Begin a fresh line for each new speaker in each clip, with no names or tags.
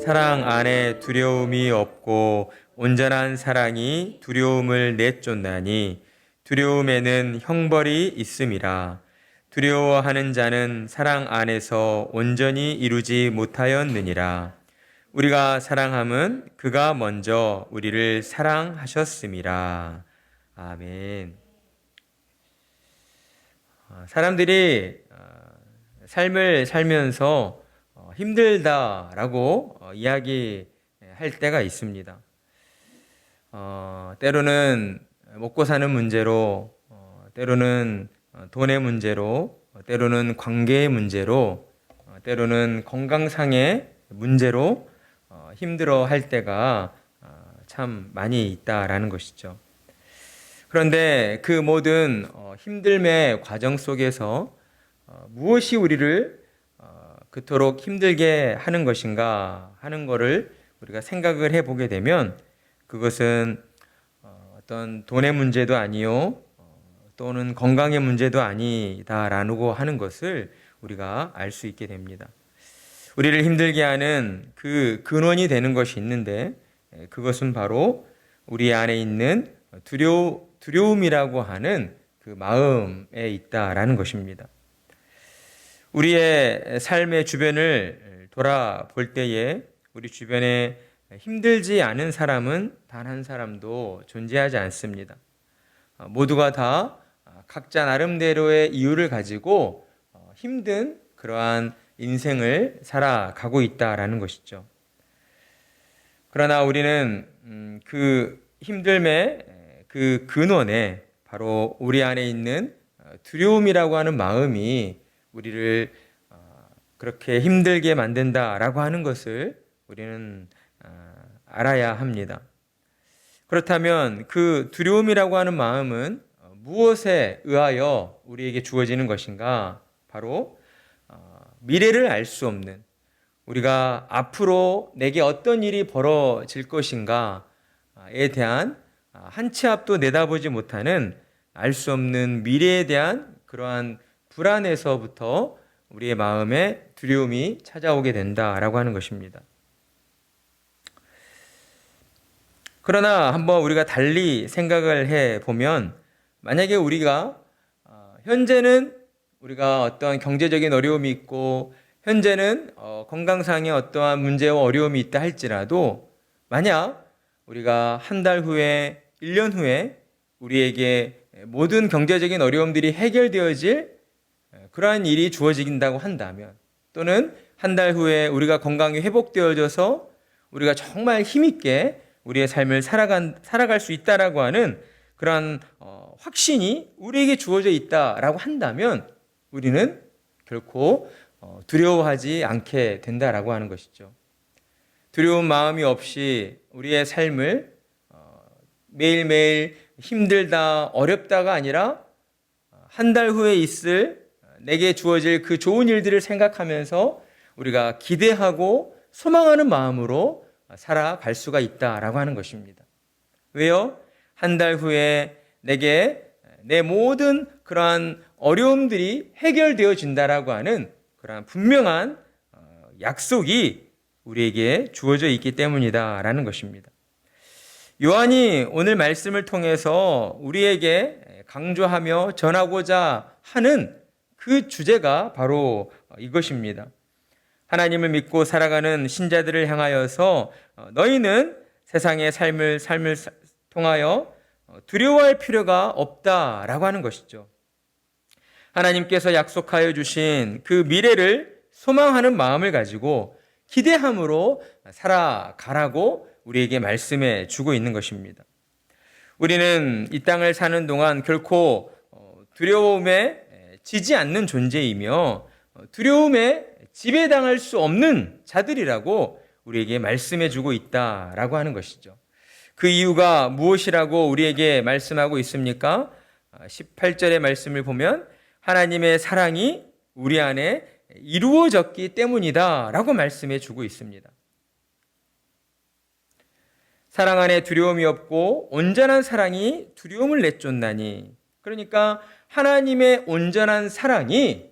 사랑 안에 두려움이 없고 온전한 사랑이 두려움을 내쫓나니 두려움에는 형벌이 있음이라. 두려워하는 자는 사랑 안에서 온전히 이루지 못하였느니라. 우리가 사랑함은 그가 먼저 우리를 사랑하셨음이라. 아멘. 사람들이 삶을 살면서 힘들다라고 이야기할 때가 있습니다. 때로는 먹고 사는 문제로, 때로는 돈의 문제로, 때로는 관계의 문제로, 때로는 건강상의 문제로 힘들어할 때가 참 많이 있다라는 것이죠. 그런데 그 모든 힘듦의 과정 속에서 무엇이 우리를 그토록 힘들게 하는 것인가 하는 것을 우리가 생각을 해보게 되면 그것은 어떤 돈의 문제도 아니요 또는 건강의 문제도 아니다라고 하는 것을 우리가 알 수 있게 됩니다. 우리를 힘들게 하는 그 근원이 되는 것이 있는데 그것은 바로 우리 안에 있는 두려움이라고 하는 그 마음에 있다라는 것입니다. 우리의 삶의 주변을 돌아볼 때에 우리 주변에 힘들지 않은 사람은 단 한 사람도 존재하지 않습니다. 모두가 다 각자 나름대로의 이유를 가지고 힘든 그러한 인생을 살아가고 있다라는 것이죠. 그러나 우리는 그 힘듦의 그 근원에 바로 우리 안에 있는 두려움이라고 하는 마음이 우리를 그렇게 힘들게 만든다라고 하는 것을 우리는 알아야 합니다. 그렇다면 그 두려움이라고 하는 마음은 무엇에 의하여 우리에게 주어지는 것인가? 바로 미래를 알 수 없는, 우리가 앞으로 내게 어떤 일이 벌어질 것인가에 대한 한 치 앞도 내다보지 못하는 알 수 없는 미래에 대한 그러한 불안에서부터 우리의 마음에 두려움이 찾아오게 된다라고 하는 것입니다. 그러나 한번 우리가 달리 생각을 해보면 만약에 우리가 현재는 우리가 어떠한 경제적인 어려움이 있고 현재는 건강상의 어떠한 문제와 어려움이 있다 할지라도 만약 우리가 한 달 후에 1년 후에 우리에게 모든 경제적인 어려움들이 해결되어질 그러한 일이 주어진다고 한다면 또는 한 달 후에 우리가 건강이 회복되어져서 우리가 정말 힘있게 우리의 삶을 살아갈 수 있다라고 하는 그러한 확신이 우리에게 주어져 있다라고 한다면 우리는 결코 두려워하지 않게 된다라고 하는 것이죠. 두려운 마음이 없이 우리의 삶을 매일매일 힘들다, 어렵다가 아니라 한 달 후에 있을 내게 주어질 그 좋은 일들을 생각하면서 우리가 기대하고 소망하는 마음으로 살아갈 수가 있다라고 하는 것입니다. 왜요? 한 달 후에 내게 내 모든 그러한 어려움들이 해결되어진다라고 하는 그러한 분명한 약속이 우리에게 주어져 있기 때문이다라는 것입니다. 요한이 오늘 말씀을 통해서 우리에게 강조하며 전하고자 하는 그 주제가 바로 이것입니다. 하나님을 믿고 살아가는 신자들을 향하여서 너희는 세상의 삶을 통하여 두려워할 필요가 없다라고 하는 것이죠. 하나님께서 약속하여 주신 그 미래를 소망하는 마음을 가지고 기대함으로 살아가라고 우리에게 말씀해 주고 있는 것입니다. 우리는 이 땅을 사는 동안 결코 두려움에 지지 않는 존재이며 두려움에 지배당할 수 없는 자들이라고 우리에게 말씀해 주고 있다라고 하는 것이죠. 그 이유가 무엇이라고 우리에게 말씀하고 있습니까? 18절의 말씀을 보면 하나님의 사랑이 우리 안에 이루어졌기 때문이다라고 말씀해 주고 있습니다. 사랑 안에 두려움이 없고 온전한 사랑이 두려움을 내쫓나니, 그러니까 하나님의 온전한 사랑이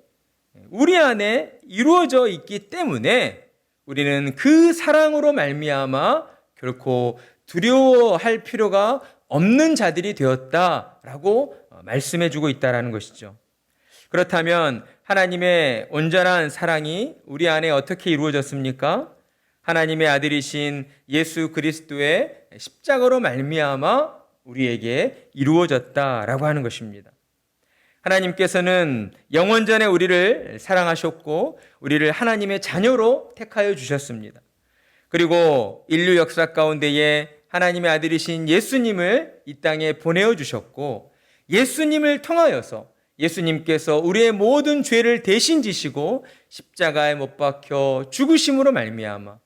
우리 안에 이루어져 있기 때문에 우리는 그 사랑으로 말미암아 결코 두려워할 필요가 없는 자들이 되었다라고 말씀해 주고 있다라는 것이죠. 그렇다면 하나님의 온전한 사랑이 우리 안에 어떻게 이루어졌습니까? 하나님의 아들이신 예수 그리스도의 십자가로 말미암아 우리에게 이루어졌다라고 하는 것입니다. 하나님께서는 영원전에 우리를 사랑하셨고 우리를 하나님의 자녀로 택하여 주셨습니다. 그리고 인류 역사 가운데에 하나님의 아들이신 예수님을 이 땅에 보내어 주셨고 예수님을 통하여서 예수님께서 우리의 모든 죄를 대신 지시고 십자가에 못 박혀 죽으심으로 말미암아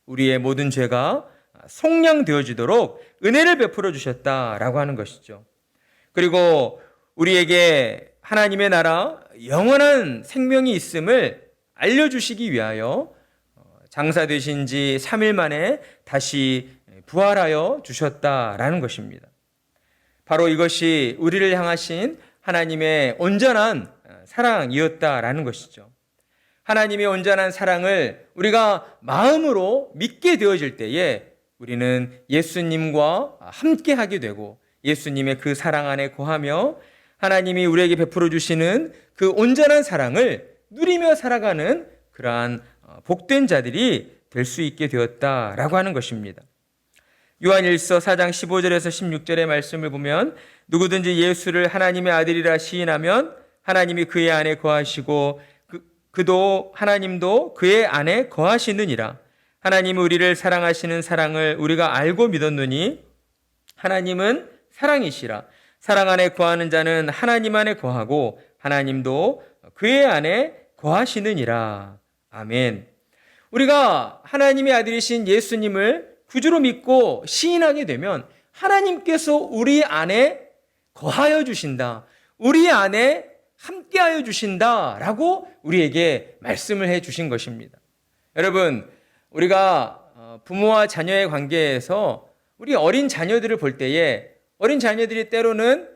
우리의 모든 죄가 속량되어지도록 은혜를 베풀어 주셨다라고 하는 것이죠. 그리고 우리에게 하나님의 나라 영원한 생명이 있음을 알려주시기 위하여 장사되신 지 3일 만에 다시 부활하여 주셨다라는 것입니다. 바로 이것이 우리를 향하신 하나님의 온전한 사랑이었다라는 것이죠. 하나님의 온전한 사랑을 우리가 마음으로 믿게 되어질 때에 우리는 예수님과 함께 하게 되고 예수님의 그 사랑 안에 거하며 하나님이 우리에게 베풀어 주시는 그 온전한 사랑을 누리며 살아가는 그러한 복된 자들이 될 수 있게 되었다라고 하는 것입니다. 요한일서 4장 15절에서 16절의 말씀을 보면 누구든지 예수를 하나님의 아들이라 시인하면 하나님이 그의 안에 거하시고 그도 하나님도 그의 안에 거하시느니라. 하나님이 우리를 사랑하시는 사랑을 우리가 알고 믿었느니 하나님은 사랑이시라. 사랑 안에 거하는 자는 하나님 안에 거하고 하나님도 그의 안에 거하시느니라. 아멘. 우리가 하나님의 아들이신 예수님을 구주로 믿고 시인하게 되면 하나님께서 우리 안에 거하여 주신다. 우리 안에 함께하여 주신다라고 우리에게 말씀을 해 주신 것입니다. 여러분, 우리가 부모와 자녀의 관계에서 우리 어린 자녀들을 볼 때에 어린 자녀들이 때로는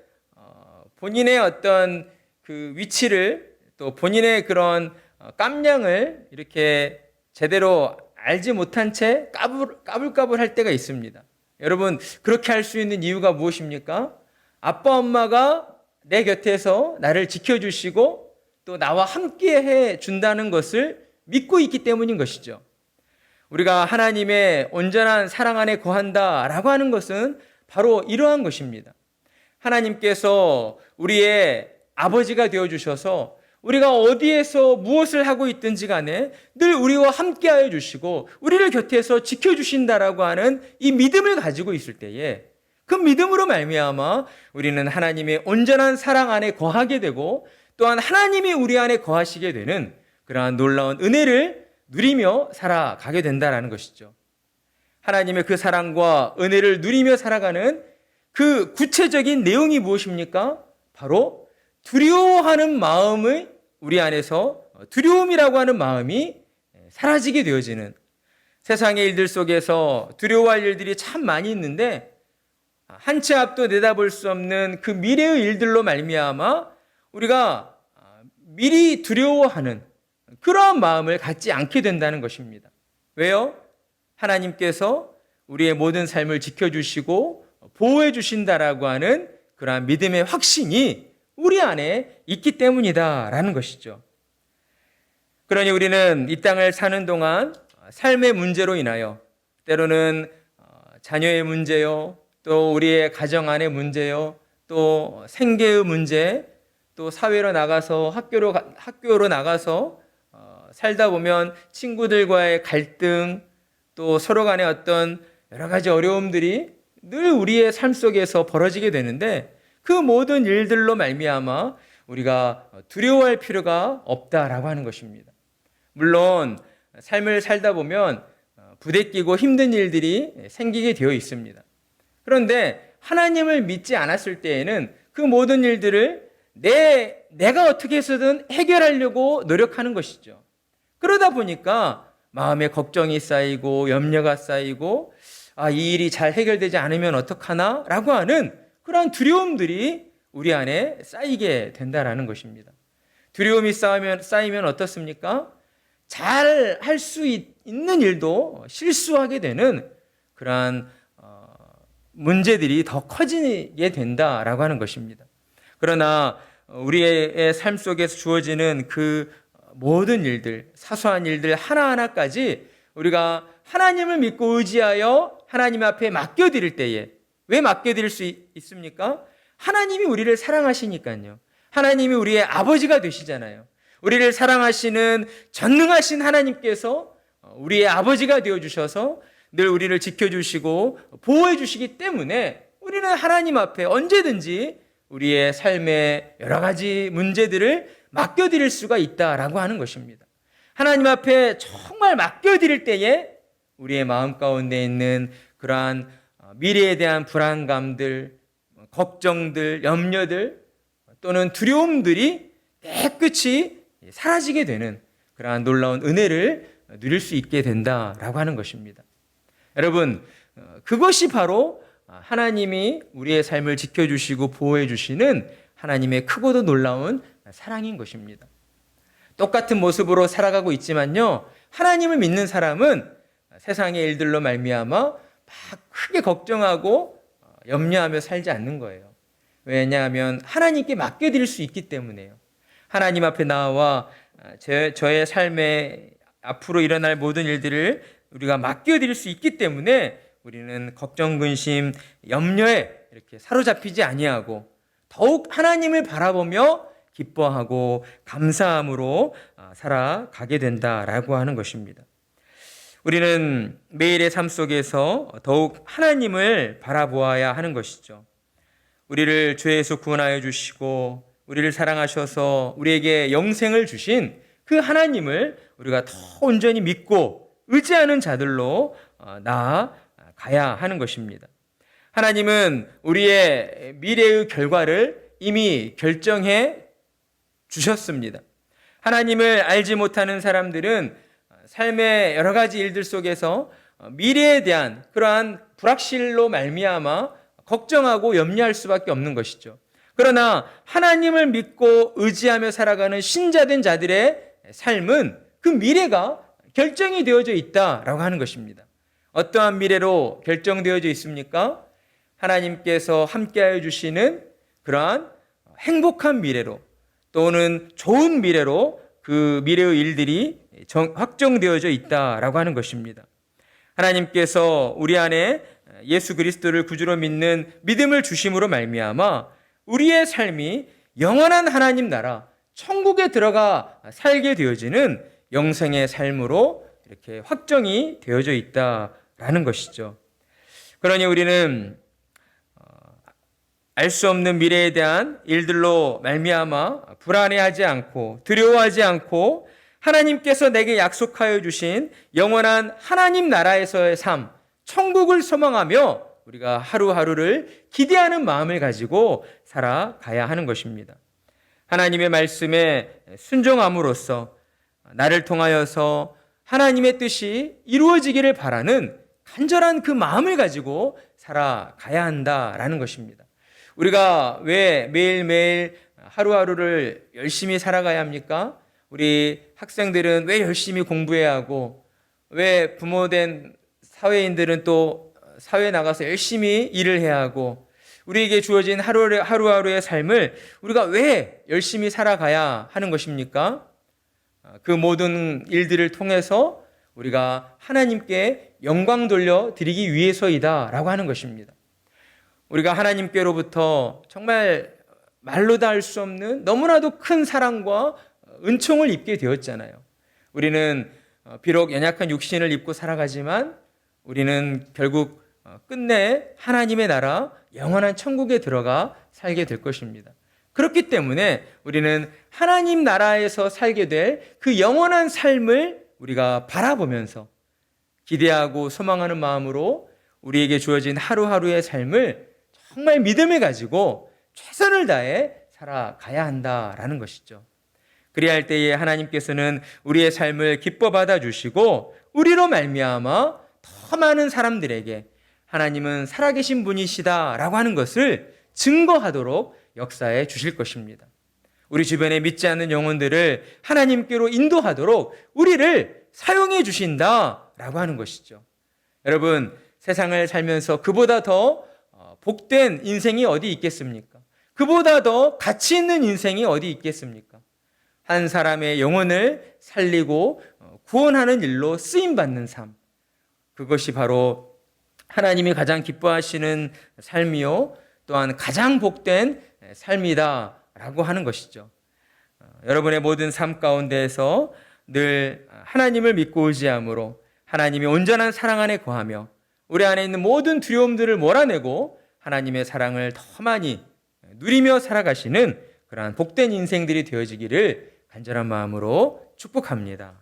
본인의 어떤 그 위치를 또 본인의 그런 깜냥을 이렇게 제대로 알지 못한 채 까불까불 할 때가 있습니다. 여러분, 그렇게 할 수 있는 이유가 무엇입니까? 아빠, 엄마가 내 곁에서 나를 지켜주시고 또 나와 함께 해 준다는 것을 믿고 있기 때문인 것이죠. 우리가 하나님의 온전한 사랑 안에 거한다라고 하는 것은 바로 이러한 것입니다. 하나님께서 우리의 아버지가 되어주셔서 우리가 어디에서 무엇을 하고 있든지 간에 늘 우리와 함께하여 주시고 우리를 곁에서 지켜주신다라고 하는 이 믿음을 가지고 있을 때에 그 믿음으로 말미암아 우리는 하나님의 온전한 사랑 안에 거하게 되고 또한 하나님이 우리 안에 거하시게 되는 그러한 놀라운 은혜를 누리며 살아가게 된다는 것이죠. 하나님의 그 사랑과 은혜를 누리며 살아가는 그 구체적인 내용이 무엇입니까? 바로 두려워하는 마음을 우리 안에서 두려움이라고 하는 마음이 사라지게 되어지는 세상의 일들 속에서 두려워할 일들이 참 많이 있는데 한 치 앞도 내다볼 수 없는 그 미래의 일들로 말미암아 우리가 미리 두려워하는 그러한 마음을 갖지 않게 된다는 것입니다. 왜요? 하나님께서 우리의 모든 삶을 지켜주시고 보호해 주신다라고 하는 그러한 믿음의 확신이 우리 안에 있기 때문이다라는 것이죠. 그러니 우리는 이 땅을 사는 동안 삶의 문제로 인하여 때로는 자녀의 문제요, 또 우리의 가정 안의 문제요, 또 생계의 문제, 또 사회로 나가서 학교로 나가서 살다 보면 친구들과의 갈등, 또 서로 간의 어떤 여러 가지 어려움들이 늘 우리의 삶 속에서 벌어지게 되는데 그 모든 일들로 말미암아 우리가 두려워할 필요가 없다라고 하는 것입니다. 물론 삶을 살다 보면 부대끼고 힘든 일들이 생기게 되어 있습니다. 그런데 하나님을 믿지 않았을 때에는 그 모든 일들을 내가 어떻게 해서든 해결하려고 노력하는 것이죠. 그러다 보니까 마음에 걱정이 쌓이고 염려가 쌓이고 이 일이 잘 해결되지 않으면 어떡하나? 라고 하는 그러한 두려움들이 우리 안에 쌓이게 된다라는 것입니다. 두려움이 쌓이면 어떻습니까? 잘 할 수 있는 일도 실수하게 되는 그러한 문제들이 더 커지게 된다라고 하는 것입니다. 그러나 우리의 삶 속에서 주어지는 그 모든 일들, 사소한 일들 하나하나까지 우리가 하나님을 믿고 의지하여 하나님 앞에 맡겨드릴 때에, 왜 맡겨드릴 수 있습니까? 하나님이 우리를 사랑하시니까요. 하나님이 우리의 아버지가 되시잖아요. 우리를 사랑하시는 전능하신 하나님께서 우리의 아버지가 되어주셔서 늘 우리를 지켜주시고 보호해 주시기 때문에 우리는 하나님 앞에 언제든지 우리의 삶의 여러 가지 문제들을 맡겨드릴 수가 있다라고 하는 것입니다. 하나님 앞에 정말 맡겨드릴 때에 우리의 마음 가운데 있는 그러한 미래에 대한 불안감들, 걱정들, 염려들 또는 두려움들이 깨끗이 사라지게 되는 그러한 놀라운 은혜를 누릴 수 있게 된다라고 하는 것입니다. 여러분, 그것이 바로 하나님이 우리의 삶을 지켜주시고 보호해 주시는 하나님의 크고도 놀라운 사랑인 것입니다. 똑같은 모습으로 살아가고 있지만요, 하나님을 믿는 사람은 세상의 일들로 말미암아 막 크게 걱정하고 염려하며 살지 않는 거예요. 왜냐하면 하나님께 맡겨드릴 수 있기 때문에요. 하나님 앞에 나와 저의 삶에 앞으로 일어날 모든 일들을 우리가 맡겨드릴 수 있기 때문에 우리는 걱정, 근심, 염려에 이렇게 사로잡히지 아니하고 더욱 하나님을 바라보며 기뻐하고 감사함으로 살아가게 된다라고 하는 것입니다. 우리는 매일의 삶 속에서 더욱 하나님을 바라보아야 하는 것이죠. 우리를 죄에서 구원하여 주시고 우리를 사랑하셔서 우리에게 영생을 주신 그 하나님을 우리가 더 온전히 믿고 의지하는 자들로 나아가야 하는 것입니다. 하나님은 우리의 미래의 결과를 이미 결정해 주셨습니다. 하나님을 알지 못하는 사람들은 삶의 여러 가지 일들 속에서 미래에 대한 그러한 불확실로 말미암아 걱정하고 염려할 수밖에 없는 것이죠. 그러나 하나님을 믿고 의지하며 살아가는 신자된 자들의 삶은 그 미래가 결정이 되어져 있다라고 하는 것입니다. 어떠한 미래로 결정되어져 있습니까? 하나님께서 함께하여 주시는 그러한 행복한 미래로 또는 좋은 미래로 그 미래의 일들이 확정되어져 있다라고 하는 것입니다. 하나님께서 우리 안에 예수 그리스도를 구주로 믿는 믿음을 주심으로 말미암아 우리의 삶이 영원한 하나님 나라 천국에 들어가 살게 되어지는 영생의 삶으로 이렇게 확정이 되어져 있다라는 것이죠. 그러니 우리는 알 수 없는 미래에 대한 일들로 말미암아 불안해하지 않고 두려워하지 않고 하나님께서 내게 약속하여 주신 영원한 하나님 나라에서의 삶, 천국을 소망하며 우리가 하루하루를 기대하는 마음을 가지고 살아가야 하는 것입니다. 하나님의 말씀에 순종함으로써 나를 통하여서 하나님의 뜻이 이루어지기를 바라는 간절한 그 마음을 가지고 살아가야 한다라는 것입니다. 우리가 왜 매일매일 하루하루를 열심히 살아가야 합니까? 우리 학생들은 왜 열심히 공부해야 하고, 왜 부모된 사회인들은 또 사회에 나가서 열심히 일을 해야 하고, 우리에게 주어진 하루하루의 삶을 우리가 왜 열심히 살아가야 하는 것입니까? 그 모든 일들을 통해서 우리가 하나님께 영광 돌려 드리기 위해서이다라고 하는 것입니다. 우리가 하나님께로부터 정말 말로 다 할 수 없는 너무나도 큰 사랑과 은총을 입게 되었잖아요. 우리는 비록 연약한 육신을 입고 살아가지만 우리는 결국 끝내 하나님의 나라 영원한 천국에 들어가 살게 될 것입니다. 그렇기 때문에 우리는 하나님 나라에서 살게 될 그 영원한 삶을 우리가 바라보면서 기대하고 소망하는 마음으로 우리에게 주어진 하루하루의 삶을 정말 믿음을 가지고 최선을 다해 살아가야 한다라는 것이죠. 그리할 때에 하나님께서는 우리의 삶을 기뻐 받아주시고 우리로 말미암아 더 많은 사람들에게 하나님은 살아계신 분이시다라고 하는 것을 증거하도록 역사해 주실 것입니다. 우리 주변에 믿지 않는 영혼들을 하나님께로 인도하도록 우리를 사용해 주신다라고 하는 것이죠. 여러분, 세상을 살면서 그보다 더 복된 인생이 어디 있겠습니까? 그보다 더 가치 있는 인생이 어디 있겠습니까? 한 사람의 영혼을 살리고 구원하는 일로 쓰임받는 삶. 그것이 바로 하나님이 가장 기뻐하시는 삶이요, 또한 가장 복된 삶이다라고 하는 것이죠. 여러분의 모든 삶 가운데에서 늘 하나님을 믿고 의지함으로 하나님이 온전한 사랑 안에 거하며 우리 안에 있는 모든 두려움들을 몰아내고 하나님의 사랑을 더 많이 누리며 살아가시는 그러한 복된 인생들이 되어지기를 간절한 마음으로 축복합니다.